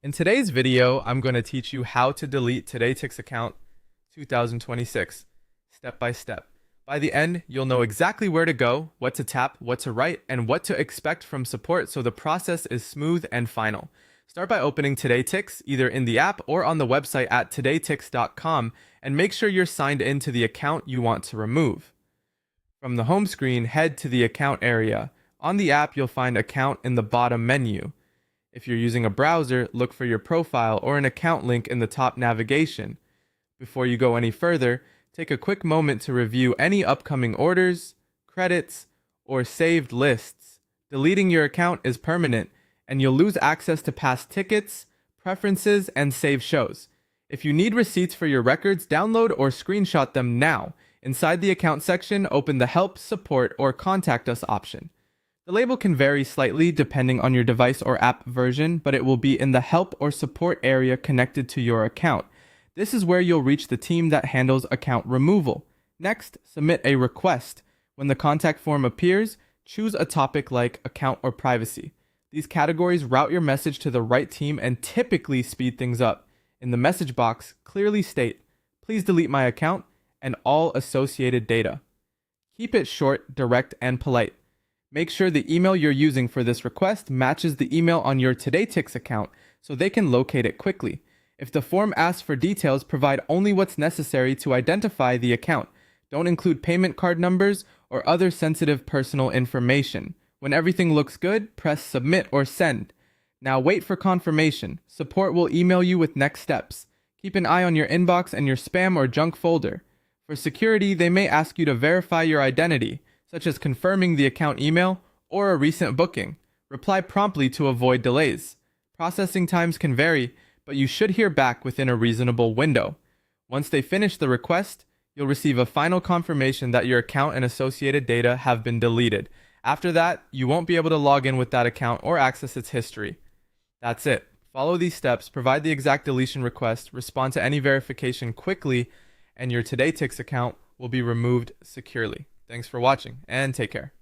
In today's video, I'm going to teach you how to delete Todaytix account 2026, step by step. By the end, you'll know exactly where to go, what to tap, what to write, and what to expect from support so the process is smooth and final. Start by opening Todaytix either in the app or on the website at todaytix.com and make sure you're signed into the account you want to remove. From the home screen, head to the account area. On the app, you'll find account in the bottom menu. If you're using a browser, look for your profile or an account link in the top navigation. Before you go any further, take a quick moment to review any upcoming orders, credits, or saved lists. Deleting your account is permanent, and you'll lose access to past tickets, preferences, and save shows. If you need receipts for your records, download or screenshot them now. Inside the account section, open the Help, Support, or Contact Us option. The label can vary slightly depending on your device or app version, but it will be in the Help or Support area connected to your account. This is where you'll reach the team that handles account removal. Next, submit a request. When the contact form appears, choose a topic like account or privacy. These categories route your message to the right team and typically speed things up. In the message box, clearly state, "Please delete my account," and all associated data. Keep it short, direct, and polite. Make sure the email you're using for this request matches the email on your Todaytix account so they can locate it quickly. If the form asks for details, provide only what's necessary to identify the account. Don't include payment card numbers or other sensitive personal information. When everything looks good, press Submit or Send. Now wait for confirmation. Support will email you with next steps. Keep an eye on your inbox and your spam or junk folder. For security, they may ask you to verify your identity, such as confirming the account email or a recent booking. Reply promptly to avoid delays. Processing times can vary, but you should hear back within a reasonable window. Once they finish the request, you'll receive a final confirmation that your account and associated data have been deleted. After that, you won't be able to log in with that account or access its history. That's it. Follow these steps, provide the exact deletion request, respond to any verification quickly, and your Todaytix account will be removed securely. Thanks for watching, and take care.